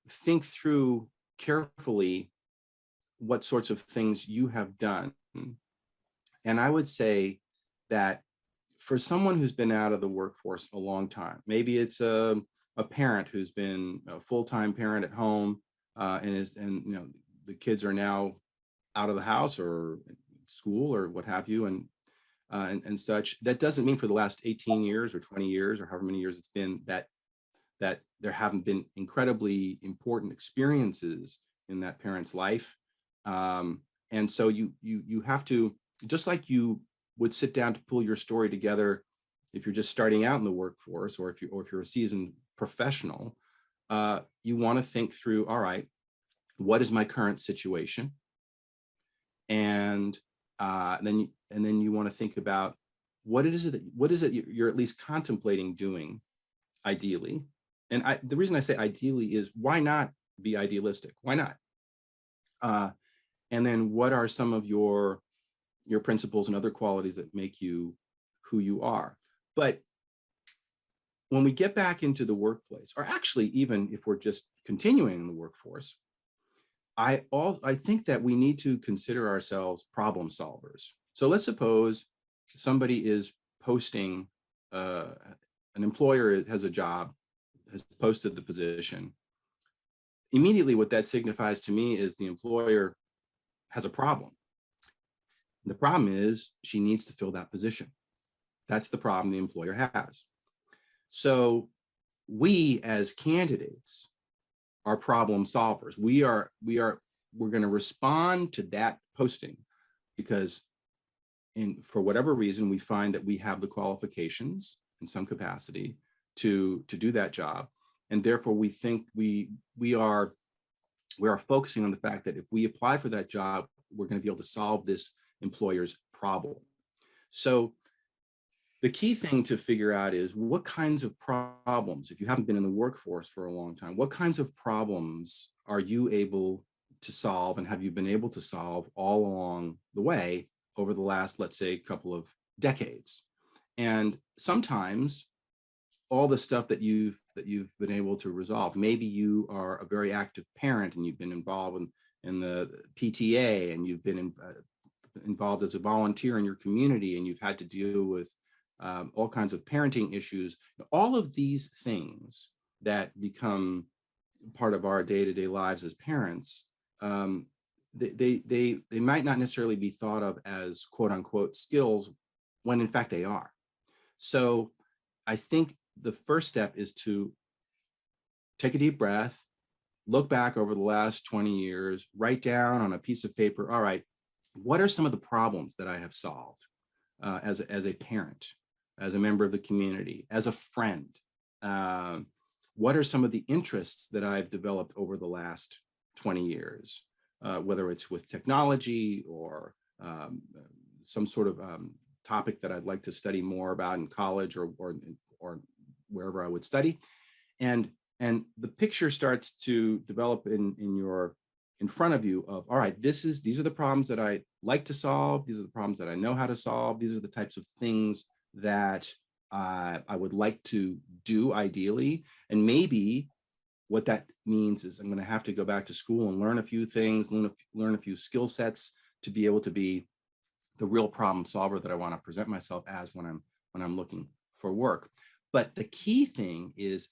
think through carefully what sorts of things you have done. And I would say that for someone who's been out of the workforce a long time, maybe it's a parent who's been a full-time parent at home, and the kids are now out of the house or school or what have you, and such. That doesn't mean for the last 18 years or 20 years or however many years it's been that there haven't been incredibly important experiences in that parent's life. And so you have to, just like you would sit down to pull your story together if you're just starting out in the workforce, or if you're a seasoned professional, you want to think through, all right, what is my current situation? And then you want to think about what is it you're at least contemplating doing, ideally. And the reason I say ideally is, why not be idealistic? Why not? And then what are some of your principles and other qualities that make you who you are? But when we get back into the workplace, or actually even if we're just continuing in the workforce, I think that we need to consider ourselves problem solvers. So let's suppose somebody is posting, an employer has a job, has posted the position. Immediately what that signifies to me is the employer has a problem. The problem is she needs to fill that position. That's the problem the employer has. So we as candidates are problem solvers. We're going to respond to that posting because for whatever reason, we find that we have the qualifications in some capacity to do that job. And therefore we think we are focusing on the fact that if we apply for that job, we're going to be able to solve this employer's problem. So the key thing to figure out is what kinds of problems, if you haven't been in the workforce for a long time, what kinds of problems are you able to solve, and have you been able to solve all along the way over the last, let's say, couple of decades? And sometimes all the stuff that you've been able to resolve, maybe you are a very active parent and you've been involved in the PTA, and you've been involved as a volunteer in your community, and you've had to deal with all kinds of parenting issues. All of these things that become part of our day-to-day lives as parents, they might not necessarily be thought of as quote unquote skills, when in fact they are. So I think the first step is to take a deep breath, look back over the last 20 years, write down on a piece of paper, all right, what are some of the problems that I have solved as a parent, as a member of the community, as a friend? What are some of the interests that I've developed over the last 20 years, whether it's with technology or some sort of topic that I'd like to study more about in college or wherever I would study. And the picture starts to develop in front of you of, all right, these are the problems that I like to solve. These are the problems that I know how to solve. These are the types of things that I would like to do ideally. And maybe what that means is I'm going to have to go back to school and learn a few things, learn a few skill sets to be able to be the real problem solver that I want to present myself as when I'm looking for work. But the key thing is,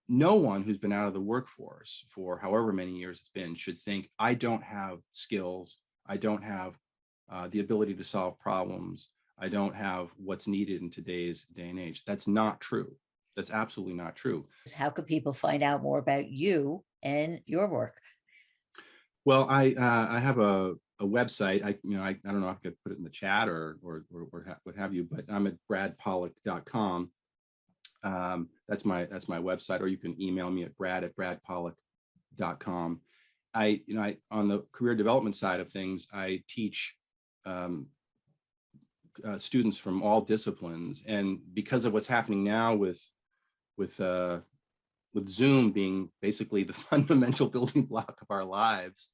no one who's been out of the workforce for however many years it's been should think, I don't have skills, I don't have the ability to solve problems, I don't have what's needed in today's day and age. That's not true. That's absolutely not true. How could people find out more about you and your work? Well, I have a website. I don't know if I could put it in the chat or what have you, but I'm at bradpollak.com. That's my website, or you can email me at brad@bradpollak.com. I on the career development side of things, I teach students from all disciplines, and because of what's happening now with Zoom being basically the fundamental building block of our lives,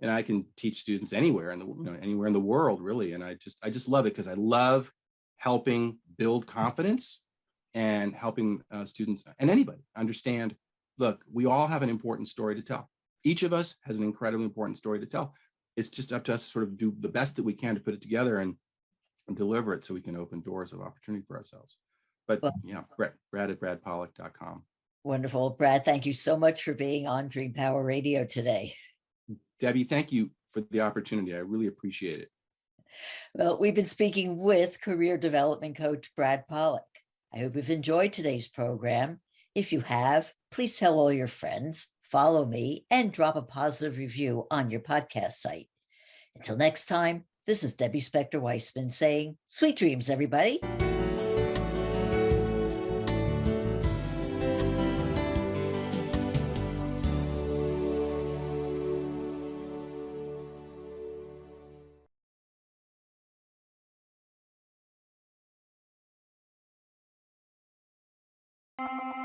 and I can teach students anywhere in the world, really. And I just love it, because I love helping build confidence and helping students and anybody understand, look, we all have an important story to tell. Each of us has an incredibly important story to tell. It's just up to us to sort of do the best that we can to put it together and deliver it so we can open doors of opportunity for ourselves. But Brad@bradpollak.com. Wonderful. Brad, thank you so much for being on Dream Power Radio today. Debbie, thank you for the opportunity. I really appreciate it. Well, we've been speaking with career development coach Brad Pollak. I hope you've enjoyed today's program. If you have, please tell all your friends, follow me, and drop a positive review on your podcast site. Until next time, this is Debbie Spector-Weissman saying, sweet dreams, everybody. you.